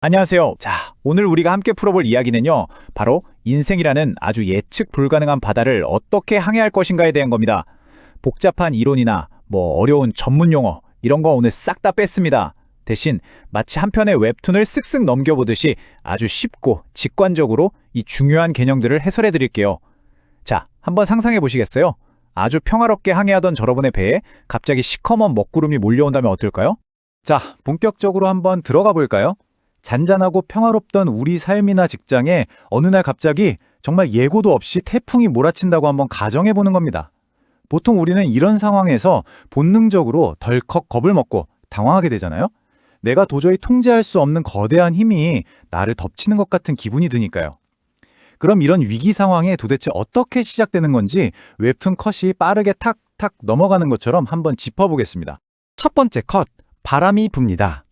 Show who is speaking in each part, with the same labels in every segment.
Speaker 1: 안녕하세요. 자, 오늘 우리가 함께 풀어볼 이야기는요, 바로 인생이라는 아주 예측 불가능한 바다를 어떻게 항해할 것인가에 대한 겁니다. 복잡한 이론이나 어려운 전문 용어, 이런 거 오늘 싹 다 뺐습니다. 대신 마치 한 편의 웹툰을 쓱쓱 넘겨보듯이 아주 쉽고 직관적으로 이 중요한 개념들을 해설해 드릴게요. 자, 한번 상상해 보시겠어요? 아주 평화롭게 항해하던 여러분의 배에 갑자기 시커먼 먹구름이 몰려온다면 어떨까요?
Speaker 2: 자, 본격적으로 한번 들어가 볼까요? 잔잔하고 평화롭던 우리 삶이나 직장에 어느 날 갑자기 정말 예고도 없이 태풍이 몰아친다고 한번 가정해 보는 겁니다. 보통 우리는 이런 상황에서 본능적으로 덜컥 겁을 먹고 당황하게 되잖아요. 내가 도저히 통제할 수 없는 거대한 힘이 나를 덮치는 것 같은 기분이 드니까요. 그럼 이런 위기 상황에 도대체 어떻게 시작되는 건지 웹툰 컷이 빠르게 탁탁 넘어가는 것처럼 한번 짚어보겠습니다. 첫 번째 컷, 바람이 붑니다.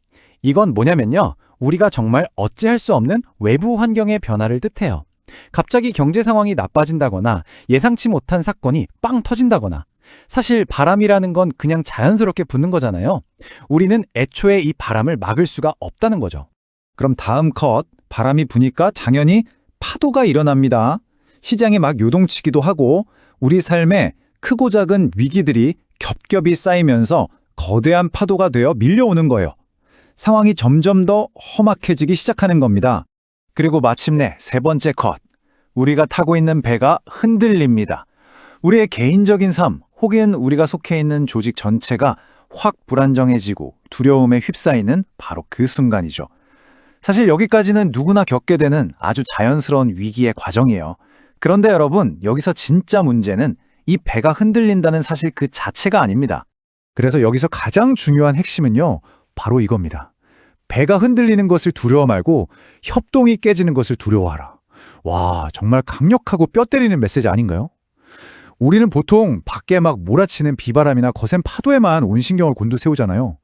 Speaker 2: 이건 뭐냐면요. 우리가 정말 어찌할 수 없는 외부 환경의 변화를 뜻해요. 갑자기 경제 상황이 나빠진다거나 예상치 못한 사건이 빵 터진다거나. 사실 바람이라는 건 그냥 자연스럽게 부는 거잖아요. 우리는 애초에 이 바람을 막을 수가 없다는 거죠. 그럼 다음 컷, 바람이 부니까 당연히 파도가 일어납니다. 시장에 막 요동치기도 하고 우리 삶에 크고 작은 위기들이 겹겹이 쌓이면서 거대한 파도가 되어 밀려오는 거예요. 상황이 점점 더 험악해지기 시작하는 겁니다. 그리고 마침내 세 번째 컷. 우리가 타고 있는 배가 흔들립니다. 우리의 개인적인 삶 혹은 우리가 속해 있는 조직 전체가 확 불안정해지고 두려움에 휩싸이는 바로 그 순간이죠. 사실 여기까지는 누구나 겪게 되는 아주 자연스러운 위기의 과정이에요. 그런데 여러분, 여기서 진짜 문제는 이 배가 흔들린다는 사실 그 자체가 아닙니다. 그래서 여기서 가장 중요한 핵심은요. 바로 이겁니다. 배가 흔들리는 것을 두려워 말고 협동이 깨지는 것을 두려워하라. 와, 정말 강력하고 뼈 때리는 메시지 아닌가요? 우리는 보통 밖에 막 몰아치는 비바람이나 거센 파도에만 온 신경을 곤두세우잖아요.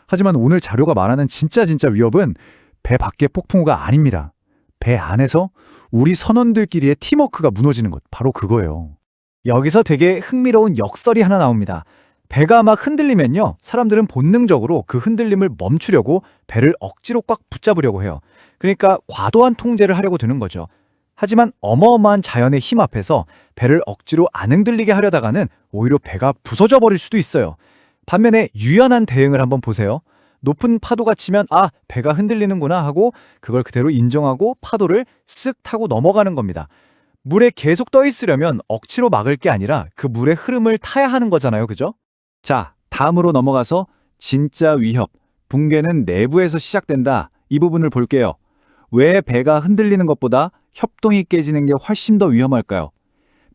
Speaker 2: 하지만 오늘 자료가 말하는 진짜 위협은 배 밖의 폭풍우가 아닙니다. 배 안에서 우리 선원들끼리의 팀워크가 무너지는 것, 바로 그거예요. 여기서 되게 흥미로운 역설이 하나 나옵니다. 배가 막 흔들리면요, 사람들은 본능적으로 그 흔들림을 멈추려고 배를 억지로 꽉 붙잡으려고 해요. 그러니까 과도한 통제를 하려고 드는 거죠. 하지만 어마어마한 자연의 힘 앞에서 배를 억지로 안 흔들리게 하려다가는 오히려 배가 부서져 버릴 수도 있어요. 반면에 유연한 대응을 한번 보세요. 높은 파도가 치면 배가 흔들리는구나 하고 그걸 그대로 인정하고 파도를 쓱 타고 넘어가는 겁니다. 물에 계속 떠 있으려면 억지로 막을 게 아니라 그 물의 흐름을 타야 하는 거잖아요. 그죠? 자, 다음으로 넘어가서 진짜 위협, 붕괴는 내부에서 시작된다. 이 부분을 볼게요. 왜 배가 흔들리는 것보다 협동이 깨지는 게 훨씬 더 위험할까요?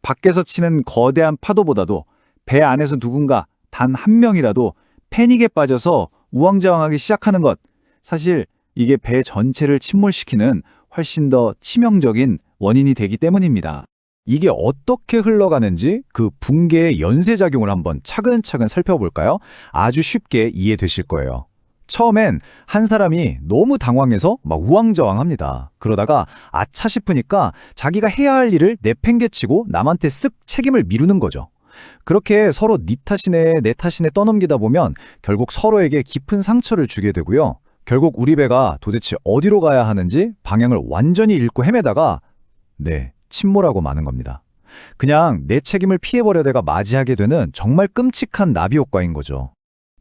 Speaker 2: 밖에서 치는 거대한 파도보다도 배 안에서 누군가 단 한 명이라도 패닉에 빠져서 우왕좌왕하기 시작하는 것. 사실 이게 배 전체를 침몰시키는 훨씬 더 치명적인 원인이 되기 때문입니다. 이게 어떻게 흘러가는지 그 붕괴의 연쇄작용을 한번 차근차근 살펴볼까요? 아주 쉽게 이해되실 거예요. 처음엔 한 사람이 너무 당황해서 막 우왕좌왕합니다. 그러다가 아차 싶으니까 자기가 해야 할 일을 내팽개치고 남한테 쓱 책임을 미루는 거죠. 그렇게 서로 네 탓이네 내 탓이네 떠넘기다 보면 결국 서로에게 깊은 상처를 주게 되고요. 결국 우리 배가 도대체 어디로 가야 하는지 방향을 완전히 잃고 헤매다가 침몰하고 마는 겁니다. 그냥 내 책임을 피해버려다가 맞이하게 되는 정말 끔찍한 나비 효과인 거죠.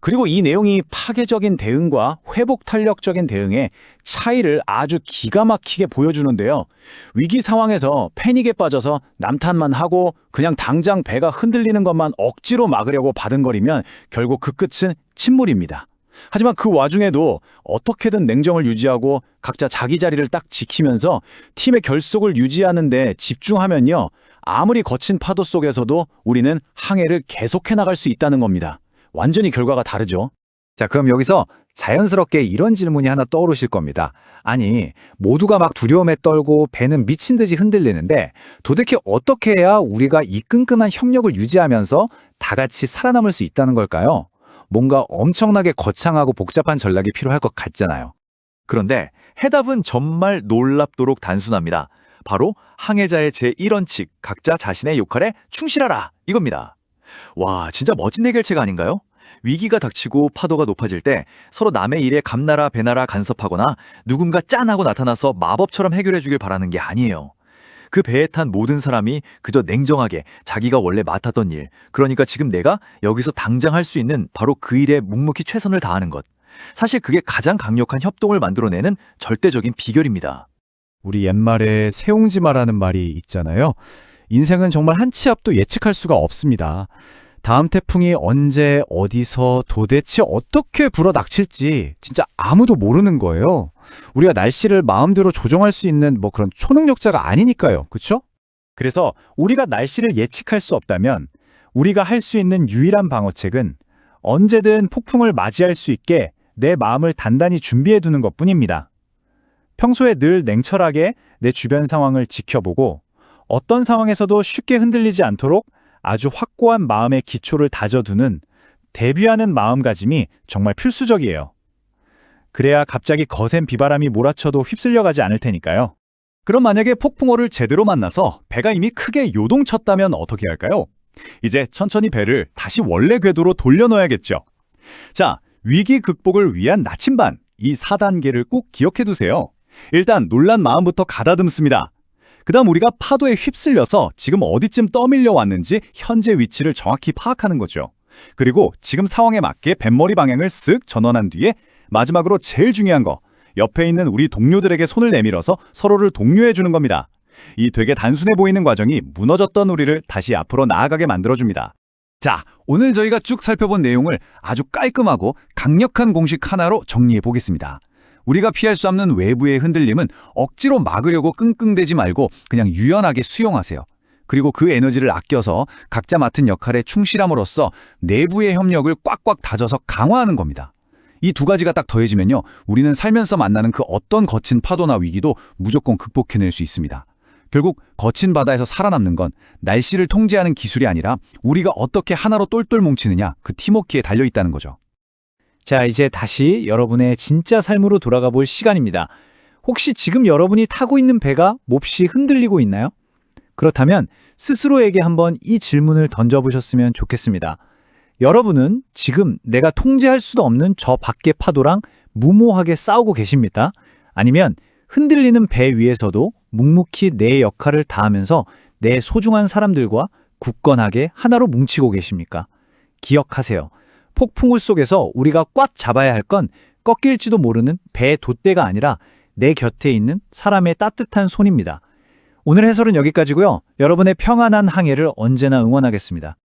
Speaker 1: 그리고 이 내용이 파괴적인 대응과 회복 탄력적인 대응의 차이를 아주 기가 막히게 보여주는데요. 위기 상황에서 패닉에 빠져서 남탓만 하고 그냥 당장 배가 흔들리는 것만 억지로 막으려고 바둥거리면 결국 그 끝은 침몰입니다. 하지만 그 와중에도 어떻게든 냉정을 유지하고 각자 자기 자리를 딱 지키면서 팀의 결속을 유지하는 데 집중하면요. 아무리 거친 파도 속에서도 우리는 항해를 계속해 나갈 수 있다는 겁니다. 완전히 결과가 다르죠.
Speaker 2: 자, 그럼 여기서 자연스럽게 이런 질문이 하나 떠오르실 겁니다. 아니, 모두가 막 두려움에 떨고 배는 미친 듯이 흔들리는데 도대체 어떻게 해야 우리가 이 끈끈한 협력을 유지하면서 다 같이 살아남을 수 있다는 걸까요? 뭔가 엄청나게 거창하고 복잡한 전략이 필요할 것 같잖아요. 그런데 해답은 정말 놀랍도록 단순합니다. 바로 항해자의 제1원칙, 각자 자신의 역할에 충실하라, 이겁니다. 와, 진짜 멋진 해결책 아닌가요?
Speaker 3: 위기가 닥치고 파도가 높아질 때 서로 남의 일에 감나라 배나라 간섭하거나 누군가 짠하고 나타나서 마법처럼 해결해 주길 바라는 게 아니에요. 그 배에 탄 모든 사람이 그저 냉정하게 자기가 원래 맡았던 일, 그러니까 지금 내가 여기서 당장 할 수 있는 바로 그 일에 묵묵히 최선을 다하는 것. 사실 그게 가장 강력한 협동을 만들어내는 절대적인 비결입니다.
Speaker 2: 우리 옛말에 세옹지마라는 말이 있잖아요. 인생은 정말 한 치 앞도 예측할 수가 없습니다. 다음 태풍이 언제, 어디서, 도대체 어떻게 불어닥칠지 진짜 아무도 모르는 거예요. 우리가 날씨를 마음대로 조정할 수 있는 그런 초능력자가 아니니까요. 그렇죠? 그래서 우리가 날씨를 예측할 수 없다면 우리가 할 수 있는 유일한 방어책은 언제든 폭풍을 맞이할 수 있게 내 마음을 단단히 준비해 두는 것뿐입니다. 평소에 늘 냉철하게 내 주변 상황을 지켜보고 어떤 상황에서도 쉽게 흔들리지 않도록 아주 확고한 마음의 기초를 다져두는 대비하는 마음가짐이 정말 필수적이에요. 그래야 갑자기 거센 비바람이 몰아쳐도 휩쓸려가지 않을 테니까요.
Speaker 1: 그럼 만약에 폭풍우를 제대로 만나서 배가 이미 크게 요동쳤다면 어떻게 할까요? 이제 천천히 배를 다시 원래 궤도로 돌려넣어야겠죠. 자, 위기 극복을 위한 나침반, 이 4단계를 꼭 기억해 두세요. 일단 놀란 마음부터 가다듬습니다. 그 다음 우리가 파도에 휩쓸려서 지금 어디쯤 떠밀려 왔는지 현재 위치를 정확히 파악하는 거죠. 그리고 지금 상황에 맞게 뱃머리 방향을 쓱 전환한 뒤에 마지막으로 제일 중요한 거, 옆에 있는 우리 동료들에게 손을 내밀어서 서로를 독려해 주는 겁니다. 이 되게 단순해 보이는 과정이 무너졌던 우리를 다시 앞으로 나아가게 만들어줍니다. 자, 오늘 저희가 쭉 살펴본 내용을 아주 깔끔하고 강력한 공식 하나로 정리해 보겠습니다. 우리가 피할 수 없는 외부의 흔들림은 억지로 막으려고 끙끙대지 말고 그냥 유연하게 수용하세요. 그리고 그 에너지를 아껴서 각자 맡은 역할에 충실함으로써 내부의 협력을 꽉꽉 다져서 강화하는 겁니다. 이 두 가지가 딱 더해지면요, 우리는 살면서 만나는 그 어떤 거친 파도나 위기도 무조건 극복해낼 수 있습니다. 결국 거친 바다에서 살아남는 건 날씨를 통제하는 기술이 아니라 우리가 어떻게 하나로 똘똘 뭉치느냐, 그 팀워크에 달려있다는 거죠.
Speaker 2: 자, 이제 다시 여러분의 진짜 삶으로 돌아가 볼 시간입니다. 혹시 지금 여러분이 타고 있는 배가 몹시 흔들리고 있나요? 그렇다면 스스로에게 한번 이 질문을 던져보셨으면 좋겠습니다. 여러분은 지금 내가 통제할 수도 없는 저 밖의 파도랑 무모하게 싸우고 계십니까? 아니면 흔들리는 배 위에서도 묵묵히 내 역할을 다하면서 내 소중한 사람들과 굳건하게 하나로 뭉치고 계십니까? 기억하세요. 폭풍우 속에서 우리가 꽉 잡아야 할 건 꺾일지도 모르는 배의 돛대가 아니라 내 곁에 있는 사람의 따뜻한 손입니다. 오늘 해설은 여기까지고요. 여러분의 평안한 항해를 언제나 응원하겠습니다.